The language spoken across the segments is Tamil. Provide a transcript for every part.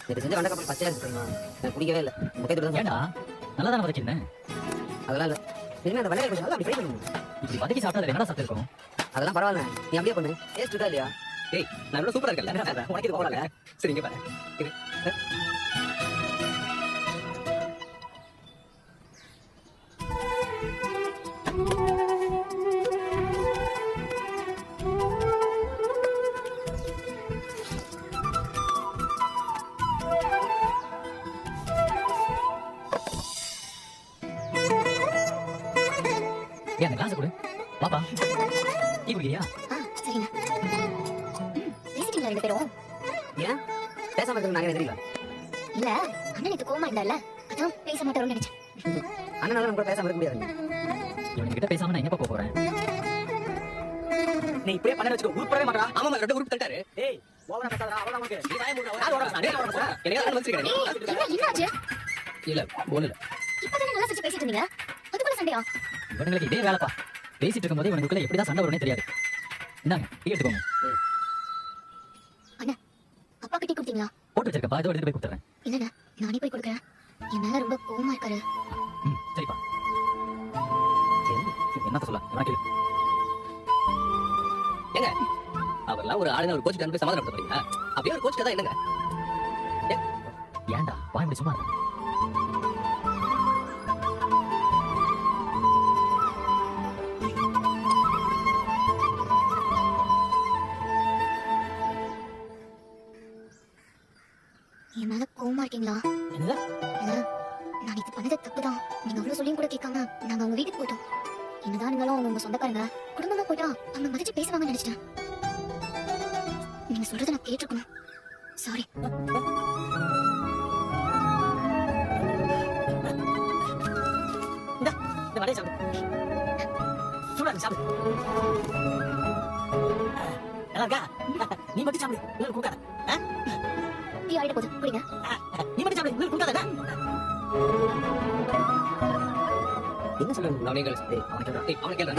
நேற்று செஞ்ச வெண்டைக்காய் பச்சையா இருக்கு தெரியுமா? எனக்கு பிடிக்கவே இல்லை. முட்டையை தான் ஏண்டா நல்லா தானே வதக்கிருந்தேன். அதெல்லாம் இல்லை. இனிமே அந்த வெண்டைக்காய் கொஞ்சம் நல்லா அப்படி ஃப்ரை பண்ணுங்க. இப்படி வதக்கி சாப்பிட்டா என்னடா சத்து இருக்கும்? அதெல்லாம் பரவாயில்ல, நீ அப்படியே பண்ணு. டேஸ்ட் இருக்கா இல்லையா? ஏய் நான் இவ்வளவு சூப்பரா இருக்கல, உனக்கு இது போகல. சரி இங்க பாரு. ஏன் அந்த கிளாஸ் கொடு. பாப்பா டீ குடிக்கிறியா? சரிங்க. பேசிட்டீங்களா ரெண்டு பேரும்? ஏன் பேசாம இருக்கிறது நாங்க தெரியல. இல்ல அண்ணன் இது கோமா இருந்தால அதான் பேச மாட்டாரோன்னு நினைச்சேன். அண்ணனால நம்ம கூட பேசாம இருக்க முடியாது. இவங்க கிட்ட பேசாம நான் எங்க போக போறேன்? நீ இப்படியே பண்ண வச்சுக்கோ, உருப்படவே மாட்டா. ஆமா ரெண்டு உருப்பு தட்டாரு. ஏய் ஓவரா பேசாதடா, அவ்வளவு நமக்கு. நீ வாயை மூடுடா. யார் ஓவரா பேசுறா? ஓவரா பேசுறா. எனக்கு அண்ணன் வச்சிருக்கேன். என்னாச்சு? இல்ல ஒண்ணு இல்ல. இப்பதானே நல்லா சிரிச்சு பேசிட்டு இருந்தீங்க, அதுக்குள்ள சண்டையா? இவங்களுக்கு இதே வேலைப்பா. பேசிட்டு இருக்கும்போது இவனுக்குள்ள எப்படிதான் சண்டை வரும்னே தெரியாது. இந்தாங்க டீ எடுத்துக்கோங்க. அண்ணா அப்பா கிட்ட கொடுத்தீங்களா? போட்டு வச்சிருக்கப்பா, இதோ எடுத்து போய் கொடுத்துறேன். இல்லண்ணா நானே போய் கொடுக்குறேன். என் மேல ரொம்ப கோவமா இருக்காரு. சரிப்பா. என்னத்த சொல்ல உனக்கு? ஏங்க அவர்லாம் ஒரு ஆளுங்க ஒரு கோச்சுக்கு அனுப்பி சமாதானம் படுத்த போறீங்களா? அப்படியே ஒரு கோச்சுக்கு தான் என்னங்க? ஏன்டா வாய் முடி சும்மா இரு. என் மேல கோவமா இருக்கீங்களா? என்னங்க? இல்ல நான் இது பண்ணது தப்புதான். நீங்க அவ்வளவு சொல்லியும் கூட கேட்காம நாங்க அவங்க வீட்டுக்கு போயிட்டோம். என்னதான் இருந்தாலும் அவங்க உங்க சொந்தக்காரங்க, குடும்பமா போயிட்டா அவங்க மதிச்சு பேசுவாங்கன்னு நினைச்சிட்டேன். நீங்க சொல்றதை நான் கேட்டிருக்கணும். சாரி. இந்த வடையை சாப்பிடு. சூடா இருக்கு, சாப்பிடு. நல்லா இருக்கா? நீ மட்டும் சாப்பிடு, இன்னொரு கொடுக்காத. டீ ஆயிட போகுது, குடிங்க. நீ மட்டும் சாப்பிடு, இன்னொரு கொடுக்காத. என்ன சொல்றேன்? அவனே கேளு. அவனை கேளு.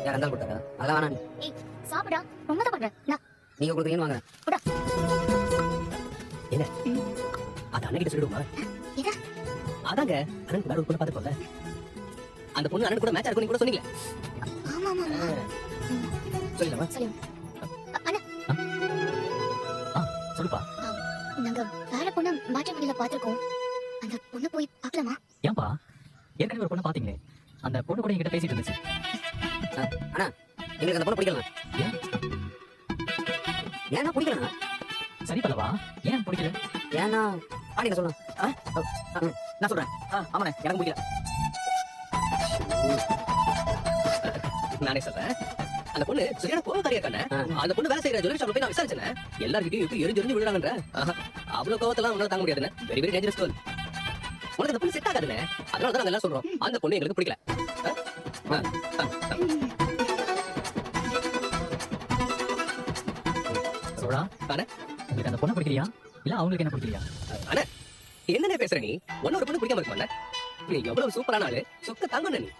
யார் இருந்தாலும் கொடுத்தாரா? அதெல்லாம் வேணாம். ஏய் சாப்பிடா, ரொம்ப தான் பண்றேன். நான் நீங்க கொடுத்தீங்கன்னு வாங்க. போடா. என்ன? அது அண்ணன் கிட்ட சொல்லிடுமா? எதா? அதாங்க அண்ணனுக்கு வேற ஒரு பொண்ணு பார்த்து போல. அந்த பொண்ணு அண்ணன் கூட மேட்ச் இருக்குன்னு கூட சொன்னீங்களே. ஆமா ஆமா ஆமா. சொல்லிடலாமா? சொல்லுங்க. அண்ணா சொல்லுப்பா. நாங்க வேற பொண்ணு மேட்ரிமோனில பாத்துருக்கோம். அந்த பொண்ணு போய் பார்க்கலாமா? ஏன்பா ஏற்கனவே ஒரு பொண்ணை பாத்தீங்களே, அந்த பொண்ணு கூட என்கிட்ட பேசிட்டு இருந்துச்சு. அண்ணா எங்களுக்கு அந்த பொண்ணு பிடிக்கல. ஏன்னா பிடிக்கலண்ணா? சரி பல்லவா, ஏன் பிடிக்கல? ஏன்னா நீங்க சொல்லலாம். நான் சொல்றேன். ஆமாண்ணே, எனக்கு பிடிக்கல. நானே சொல்றேன். அந்த பொண்ணு சரியான கோவக்காரியா இருக்கானே. அந்த பொண்ணு வேலை செய்யற ஜுவல்லரி ஷாப்ல போய் நான் விசாரிச்சேன். எல்லார்கிட்டயும் எரிஞ்சு விழுறாங்கன்ற. அவ்வளவு கோவத்தெல்லாம் உங்களால தாங்க முடியாதுன்னு. Very very dangerous girl. உனக்கு அந்த பொண்ணு செட் ஆகாதுன்னு. அதனால தான் நாங்க எல்லாம் சொல்றோம் அந்த பொண்ணு எங்களுக்கு பிடிக்கல. சொல்றா, உங்களுக்கு அந்த பொண்ணை பிடிக்கலையா இல்ல அவங்களுக்கு என்ன பிடிக்கலையா? அண்ணா என்னென்ன பேசுற நீ? ஒன்னு ஒரு பொண்ணு பிடிக்காம இருக்குமா? நீ எவ்வளவு சூப்பரான ஆளு, சொக்க தாங்கன்னு நீ.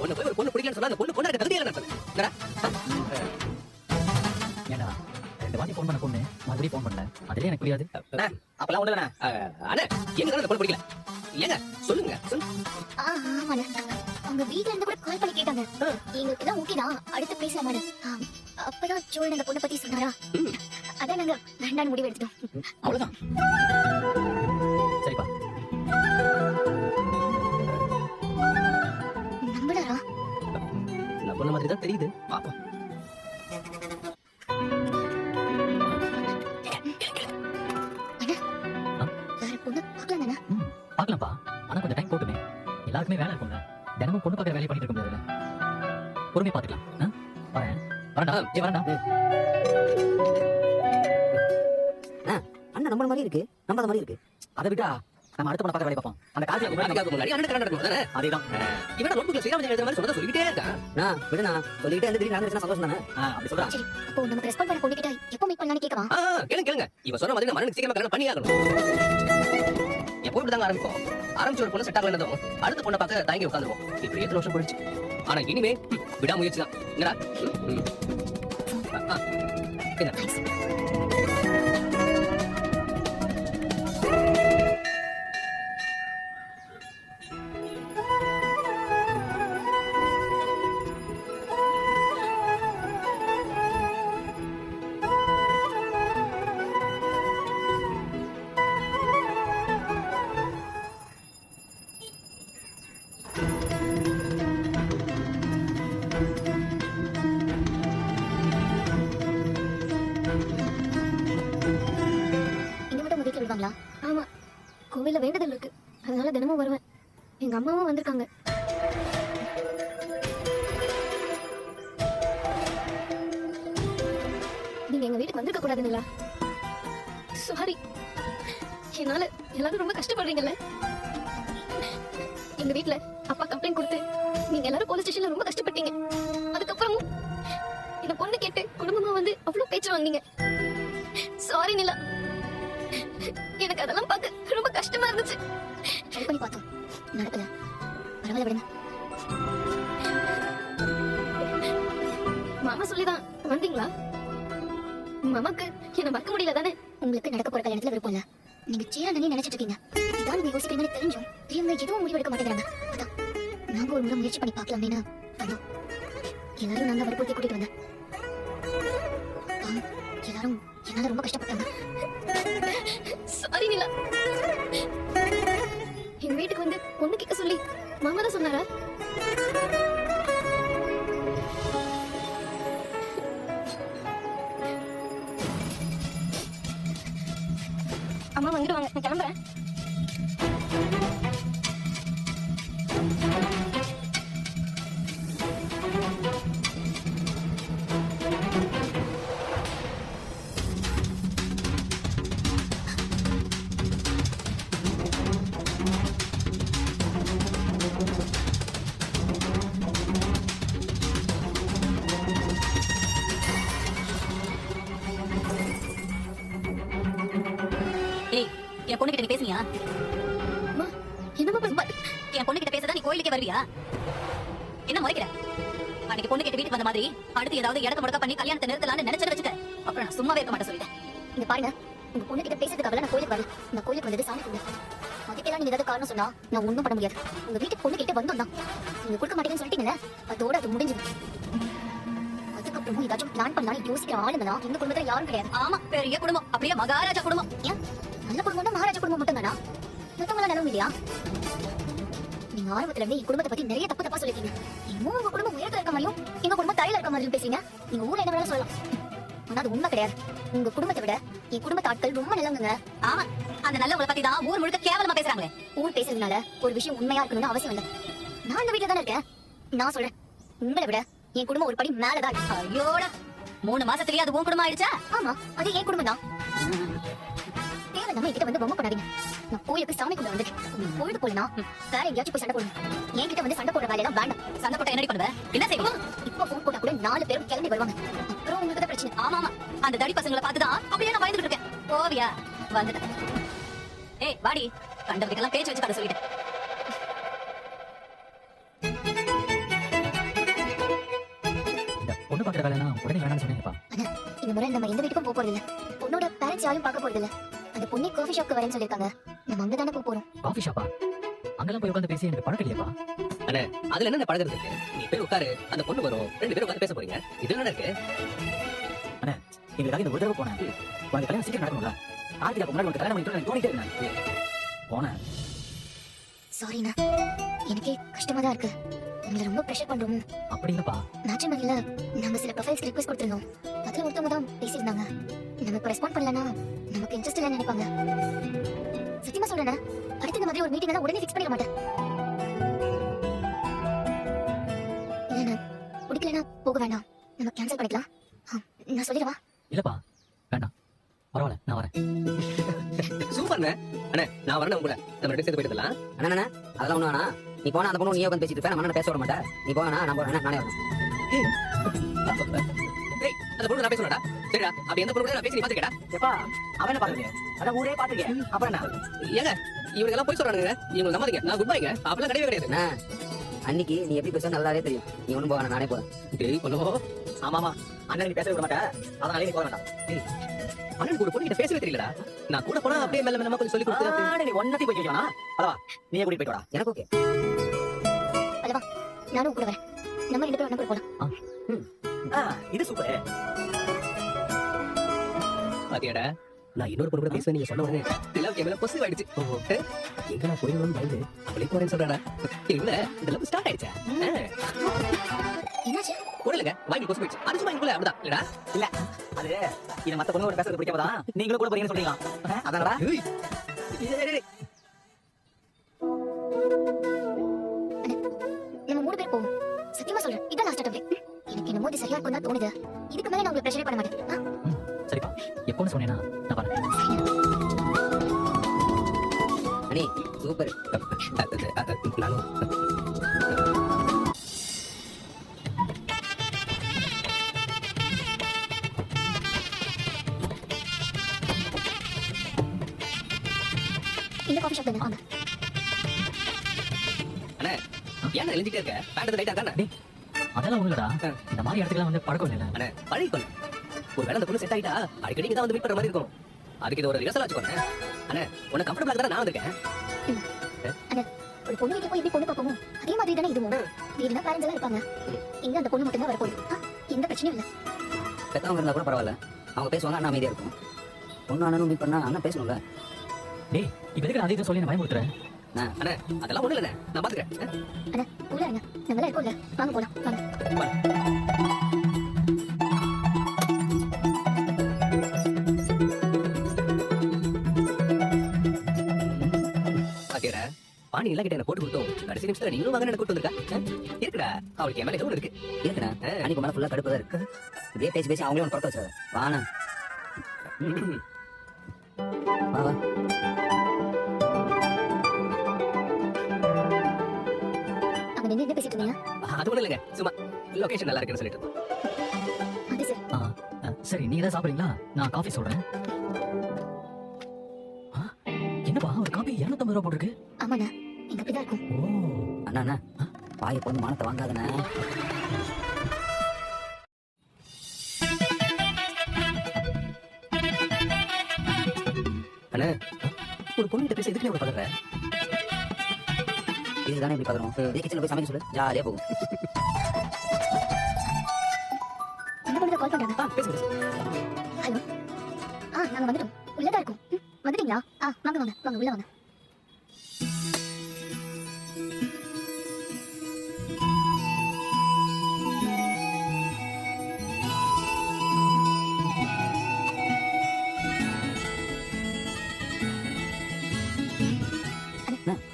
உன்னை போய் ஒரு பொண்ணு பிடிக்கலன்னு சொன்னா அந்த பொண்ணு பொண்ணு தகுதியா நான் சொன்னேன். ஏண்டா 2 வாட்டி போன் பண்ண பொண்ணு மறுபடியும் போன் பண்ணல, அதுலயே எனக்கு புரியாது. அப்பெல்லாம் ஒண்ணு தானே. அண்ணா எனக்கு அந்த பொண்ணு பிடிக்கல. ஏங்க சொல்லுங்க. ஆமாண்ணா அவங்க வீட்ல இருந்து கூட கால் பண்ணி கேட்டாங்க. எங்களுக்கு எல்லாம் ஓகே தான், அடுத்து பேசலாமான்னு. அப்பதான் ஜோல் அந்த பொண்ணை பத்தி சொன்னாரா, அதான் நாங்க வேண்டான்னு முடிவு எடுத்துட்டோம். அவ்வளவுதான். சரிப்பா. நம்புறாரா? நான் பொண்ணு மாதிரி தான் தெரியுது. பாப்போம். வேற பொண்ணு பார்க்கலாம் தானே? பார்க்கலாம்ப்பா, ஆனா கொஞ்சம் டைம் போட்டுமே. எல்லாருக்குமே வேலை இருக்கும்ல, தினமும் பொண்ணு பார்க்குற வேலையை பண்ணிட்டு இருக்க முடியாதுல்ல. பொறுமையை பார்த்துக்கலாம். வரேன். வரேன்டா. வரேன்டா. அண்ணா நம்பர் மாதிரி இருக்கு, நம்பாத மாதிரி இருக்கு. அதை விட்டா நம்ம அடுத்த பொண்ணை பார்க்க வேலையை பார்ப்போம். அந்த காலத்துல முன்னாடி அண்ணன் கரெக்டா இருக்கும் தானே. அதேதான். இவன நோட்புக்ல ஸ்ரீராமஜெயம் எழுதுற மாதிரி சொல்றத சொல்லிட்டே இருக்கான். விடுண்ணா, சொல்லிக்கிட்டே இருந்து திடீர்னு நடந்துச்சுன்னா சந்தோஷம் தானே. அப்படி சொல்றா. சரி, அப்போ நமக்கு ரெஸ்பாண்ட் பண்ண பொண்ணு கிட்ட எப்போ மீட் பண்ணலாம்னு கேட்கவா? கேளுங்க. இவ சொன்ன மாதிரி நம்ம அண்ணனுக்கு சீக்கிரமா கல்யாணம் பண்ணி ஆகணும். எப்போ இப்படி தாங்க ஆரம்பிக்கும். ஆரம்பிச்ச ஒரு பொண்ணு செட் ஆகலனதும் அடுத்த பொண்ணை பார்க்க தயங்கி உட்காந்துருவோம். இப்படி எத்தனை வருஷம் போயிடுச்சு. ஆனா இனிமே விடாமுயற்சி தான். என்னடா? கோவில்ல வேண்டுதல் இருக்கு, அதனால தினமும் வருவேன். எங்க அம்மாவும் வந்திருக்காங்க. நீங்க எங்க வீட்டுக்கு வந்திருக்க கூடாதுங்களா? சாரி, என்னால எல்லாரும் ரொம்ப கஷ்டப்படுறீங்கல்ல. எங்க வீட்ல அப்பா கம்ப்ளைண்ட் கொடுத்து நீங்க எல்லாரும் போலீஸ் ஸ்டேஷன்ல ரொம்ப கஷ்டப்பட்டீங்க. அதுக்கப்புறமும் இந்த பொண்ணு கேட்டு குடும்பமா வந்து அவ்வளவு பேச்சு வாங்கினீங்க. சாரி நிலா, எனக்கு அதெல்லாம் பார்க்க ரொம்ப கஷ்டமா இருந்துச்சு. ட்ரை பண்ணி பார்த்தோம், நடக்கல. பரவாயில்ல விடுங்க. மாமா சொல்லிதான் வந்தீங்களா? மாமாக்கு என்ன மறக்க முடியல தானே? உங்களுக்கு நடக்க போற கல்யாணத்துல விருப்பம் இல்ல. நீங்க சேரணும்னு நினைச்சிட்டு இருக்கீங்க. இதான் நீங்க யோசிக்கிறீங்கன்னு தெரிஞ்சும் இவங்க எதுவும் முடிவெடுக்க மாட்டேங்கிறாங்க. அதான் நாங்க ஒரு முறை முயற்சி பண்ணி பார்க்கலாமேன்னு வந்தோம். எல்லாரும் நாங்க வற்புறுத்தி கூட்டிட்டு வந்தேன். எல்லாரும் என்னால ரொம்ப கஷ்டப்பட்டாங்க. சாரி நிலா. எங்க வீட்டுக்கு வந்து பொண்ணு கேட்க சொல்லி மாமா தான் சொன்னாரா? அம்மா வந்துடுவாங்க, நான் கிளம்புறேன். ஏய், என் பொண்ணு கிட்ட நீ பேசுனியா? அம்மா, என்னம்மா பண்ண? என் பொண்ணு கிட்ட பேசதான் நீ கோயிலுக்கே வருவியா? என்ன முறைக்கிற? அன்னைக்கு பொண்ணு கிட்ட வீட்டுக்கு வந்த மாதிரி அடுத்து ஏதாவது இடத்த முடக்க பண்ணி கல்யாணத்தை நிறுத்தலாம்னு நினைச்சிட்டு வச்சுக்க. அப்புறம் நான் சும்மாவே இருக்க மாட்டேன் சொல்லிட்டேன். இங்க பாருங்க, உங்க பொண்ணு கிட்ட பேசுறதுக்காக நான் கோயிலுக்கு வரல. நான் கோயிலுக்கு வந்தது சாமி கும்பிட. அதுக்கெல்லாம் நீங்க ஏதாவது காரணம் சொன்னா நான் ஒண்ணும் பண்ண முடியாது. உங்க வீட்டுக்கு பொண்ணு கிட்ட வந்தோம் தான். நீங்க கொடுக்க மாட்டேங்கன்னு சொல்லிட்டீங்கல்ல, அதோட அது முடிஞ்சது. அதுக்கப்புறமும் ஏதாச்சும் பிளான் பண்ணலாம் யோசிக்கிற ஆளுங்க தான் எங்க குடும்பத்துல யாரும் கிடையாது. ஆமா, பெரிய குடும்பம், அப்படியே மகாராஜா குடும்பம். ஏன் நல்ல குடும்பம்னா மகாராஜா குடும்பம் மட்டும் தானா? மத்தவங்கள நிலவும் இல்லையா? நீங்க ஆரம்பத்துல இருந்து என் குடும்பத்தை பத்தி நிறைய தப்பு தப்பா சொல்லிருக்கீங்க. இன்னும் உங்க குடும்பம் உயரத்துல இருக்க மாதிரியும் எங்க குடும்பம் தரையில இருக்க மாதிரியும் பேசுறீங்க. நீங்க ஊர்ல என்ன வேணாலும் சொல்லலாம், ஆனா அது உண்மை கிடையாது. உங்க குடும்பத்தை விட என் குடும்பத்து ஆட்கள் ரொம்ப நல்லவங்க. ஆமா, அந்த நல்லவங்களை பத்தி தான் ஊர் முழுக்க கேவலமா பேசுறாங்களே. ஊர் பேசுறதுனால ஒரு விஷயம் உண்மையா இருக்கணும்னு அவசியம் இல்ல. நான் இந்த வீட்டுல தானே இருக்கேன். நான் சொல்றேன், உங்களை விட என் குடும்பம் ஒரு படி மேலதான் இருக்கு. ஐயோடா, 3 மாசத்துலயே அது உன் குடும்பம் ஆயிடுச்சா? ஆமா, அது என் குடும்பம் தான். தேவை நம்ம என்கிட்ட வந்து பொம்மை பண்ணாதீங்க. நான் கோயிலுக்கு சாமி கும்பிட வந்துட்டேன். உங்களுக்கு பொழுது போலனா வேற எங்கேயாச்சும் போய் சண்டை போடுங்க. என்கிட்ட வந்து சண்டை போடுற வேலையெல்லாம் வேண்டாம். சண்டை போட்டா என்னடி பண்ணுவ? என்ன செய்வோம்? இப்போ போன் போட்டா கூட 4 பேரும் கிளம்பி வருவாங்க. அப்புறம் உங்களுக்கு தான் பிரச்சனை. ஆமா ஆமா, அந்த தடி பசங்களை பார்த்துதான் அப்படியே நான் பயந்துட்டு இருக்கேன். போவியா? வந்துட்டேன். ஏய் வாடி, கண்டவர்கிட்டலாம் பேச்சு வச்சு கதை சொல்லிட்டேன். இந்த பொண்ணு பார்க்குற வேலைனா உடனே வேணாம்னு சொன்னேன்ப்பா. அண்ணா, இந்த முறை நம்ம எந்த வீட்டுக்கும் போக போறது இல்ல. பொண்ணோட பேரண்ட்ஸ் யாரும் பார்க்க போறது இல்ல. அந்த பொண்ணு காஃபி ஷாப்க்கு வரேன்னு சொல்லிருக்காங்க. நம்ம அங்க தானே போறோம். காஃபி ஷாப்பா? அங்கெல்லாம் போய் உட்காந்து பேசி எனக்கு பழக்கம் இல்லையாப்பா. அண்ணே, அதுல என்ன பழகிறது இருக்கு? நீ போய் உட்காரு, அந்த பொண்ணு வரும், 2 பேரும் உட்காந்து பேச போறீங்க. இதுல என்ன இருக்கு? எங்களுக்காக இந்த ஒரு தடவை போனேன். உனக்கு கல்யாணம் சீக்கிரம் நடக்கணும்ல. ஆர்த்திக்கு முன்னாடி உனக்கு கல்யாணம் பண்ணிட்டு தோணிட்டே இருந்தேன். போனேன். சாரிண்ணா, எனக்கே கஷ்டமா தான் இருக்கு. உங்களை ரொம்ப ப்ரெஷர் பண்றோமோ? அப்படி இல்லப்பா. மேட்ச்மேன்ல நாங்க சில ப்ரொஃபைல்ஸ்க்கு ரிக்வெஸ்ட் கொடுத்திருந்தோம். அதுல ஒருத்தவங்க தான் பேசியிருந்தாங்க. நம்ம இப்ப ரெஸ்பாண்ட் பண்ணலனா நமக்கு இன்ட்ரெஸ்ட் இல்லைன்னு நினைப்பாங்க. சத்தியமா சொல்றேன், அடுத்து இந்த மாதிரி ஒரு மீட்டிங் உடனே ஃபிக்ஸ் பண்ணிட மாட்டேன். இல்லைண்ணா, பிடிக்கலனா போக வேண்டாம், நம்ம கேன்சல் பண்ணிக்கலாம். நான் சொல்லிடவா? இல்லப்பா, வேண்டாம், பரவாயில்ல, நான் வரேன். சூப்பர்ண்ணே. அண்ணே, நான் வரேன் கூட. நம்ம 2 சேர்ந்து போயிடலாம். அண்ணா அதெல்லாம் ஒண்ணு வேணா. நீ போனா அந்த பொண்ணு நீ உட்காந்து பேசிட்டு இருப்ப, நம்ம பேச விட மாட்டேன். நீ போனா நான் போறேன், நானே வரேன். ஏய், அந்த பொண்ணு நான் பேசுறேன்டா. சரிடா, அப்படி எந்த பொண்ணு கூட நான் பேசி நீ பாத்துக்கடா. எப்பா அவனை பாத்துருக்கேன், அதான் ஊரே பாத்துருக்கேன். அப்புறம் என்ன ஏங்க, இவங்க எல்லாம் போய் சொல்றானுங்க. இவங்க நம்பாதீங்க. நான் குட் பைங்க. அப்பலாம் கிடையவே கிடையாது. அண்ணா, அன்னைக்கு நீ எப்படி பேச நல்லாவே தெரியும். நீ ஒண்ணும் போக வேணாம், நானே போறேன். டேய் பொண்ணோ, ஆமாமா, அண்ணன் நீ பேச விட மாட்டேன், அதனால நீ போக வேண்டாம். அண்ணனுக்கு ஒரு பொண்ணு கிட்ட பேசவே தெரியலடா. நான் கூட போனா அப்படியே மெல்ல மெல்லமா கொஞ்சம் சொல்லி கொடுத்து நீ ஒன்னத்தையும் போய் கேட்கலாம். அல்லவா, நீயே கூட்டிட்டு போயிட்டு வாடா. எனக்கு ஓகே. அல்லவா, நானும் கூட வரேன். நம்ம 2 பேரும் ஒண்ணா கூட போலாம். இது சூப்பர். பாத்தியாடா, நான் இன்னொரு பொண்ணு கூட பேசுவேன் நீங்க சொன்ன உடனே எல்லாம் கேமரா பொசிட்டிவ் ஆயிடுச்சு. எங்க நான் போயிடுவேன்னு பயந்து அப்படியே போறேன்னு சொல்றாடா. இல்ல, இந்த லவ் ஸ்டார்ட் ஆயிடுச்சா? என்னாச்சு? போடலங்க, வாங்கி பொசி போயிடுச்சு. அது சும்மா இங்குள்ள அப்படிதான் இல்லடா. இல்ல, அது இது மத்த பொண்ணோட பேசுறது பிடிக்காமதான் நீங்களும் கூட போறீங்கன்னு சொல்றீங்களா? அதானடா. ஏய், ஸ்டார்ட் ஆகுது. எனக்கு என்னமோ இது சரியா இருக்கும் தான் தோணுது. இதுக்கு மேல நான் உங்களுக்கு பிரஷரே பண்ண மாட்டேன். சரிப்பா எப்போன்னு சொன்னேன்னா நான் வரேன். அண்ணே சூப்பர். நானும் இந்த காஃபி ஷாப் தானே வாங்க. அண்ணே ஏன் எழுந்திட்டே இருக்க? பேண்ட் ரைட்டா தானே? டேய் அதெல்லாம் ஒண்ணுலடா. இந்த மாதிரி இடத்துக்குலாம் வந்து பழக்கம் இல்லைல்ல. அண்ணே பழகிக்கொள்ள. ஒரு வேளை அந்த பொண்ணு செட் ஆயிட்டா அடிக்கடி இங்க தான் வந்து மீட் பண்ற மாதிரி இருக்கும். அதுக்கு இது ஒரு ரிஹர்சல் ஆச்சுக்கோண்ணே. அண்ணே உன்னை கம்ஃபர்டபிளா தான் நான் வந்திருக்கேன். ஒரு பொண்ணு வீட்டுக்கு போய் எப்படி பொண்ணு பார்ப்போமோ அதே மாதிரி தானே இதுவும். வீடுனா பேரண்ட்ஸ் எல்லாம் இருப்பாங்க. இங்க அந்த பொண்ணு மட்டும் தான் வரப்போகுது. எந்த பிரச்சனையும் இல்லை. பெத்தவங்க இருந்தா கூட பரவாயில்ல, அவங்க பேசுவாங்க, அண்ணா அமைதியா இருக்கும். பொண்ணு அண்ணனும் மீட் பண்ணா அண்ணா பேசணும்ல. டேய் இப்ப எதுக்கு அதை இதை சொல்லி நான் பயமுறுத்துறேன்? அண்ணே அதெல்லாம் ஒண்ணு இல்லண்ணே, நான் பாத்துக்கிறேன். அண்ணா உள்ள இருங்க, நாங்களாம் இருக்கோம்ல, வாங்க போலாம் வாங்க. பாத்தியாடா பாணி எல்லாம் கிட்ட என்ன போட்டு கொடுத்தோம். கடைசி நிமிஷத்துல நீங்களும் வாங்க என்ன கூட்டு வந்திருக்கா? இருக்குடா அவளுக்கு என் மேல எதுவும் இருக்கு. இருக்குண்ணா, அன்னைக்கு மேல ஃபுல்லா கடுப்பு தான் இருக்கு. இப்படியே பேசி பேசி அவங்களே ஒன்று பறக்க வச்சாரு. வாண்ணா வா வா. அங்க நின்று என்ன பேசிட்டு இருந்தீங்க? அது ஒண்ணு இல்லைங்க, சும்மா லொகேஷன் நல்லா இருக்குன்னு சொல்லிட்டு. அது சரி. சரி நீங்க தான் சாப்பிடுறீங்களா? நான் காஃபி சொல்றேன். என்னப்பா ஒரு காபி 250 ரூபா போட்டிருக்கு? ஆமாண்ணா எங்க அப்படிதான் இருக்கும். ஓ அண்ணா அண்ணா பாய பொண்ணு மானத்தை வாங்காதண்ணா. அண்ணே ஒரு பொண்ணு கிட்ட பேச எதுக்கு ஒரு பதற? இதுதானே இப்படி பார்க்கணும். இதே கிச்சன்ல போய் சமைக்க சொல்லு, ஜாலியா போகும். அந்த பொண்ணு கால் பண்றாங்க. பேசு பேசு. ஹலோ. நாங்க வந்துட்டோம். உள்ளதா இருக்கோம். வந்துட்டீங்களா? வாங்க வாங்க வாங்க உள்ள வாங்க.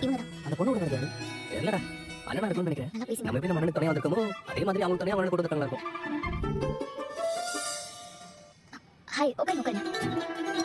இவங்கதான் அந்த பொண்ணு கூட இருக்காது. இல்லடா அண்ணனா இருக்கும்னு நினைக்கிறேன். நல்லா பேசுங்க. நம்ம எப்படி நம்ம அண்ணனுக்கு துணையா வந்திருக்கோமோ அதே மாதிரி அவங்களுக்கு துணையா அண்ணன் கொடுத்துருக்காங்களா இருக்கும். ஹாய் உட்காருங்க உட்காருங்க.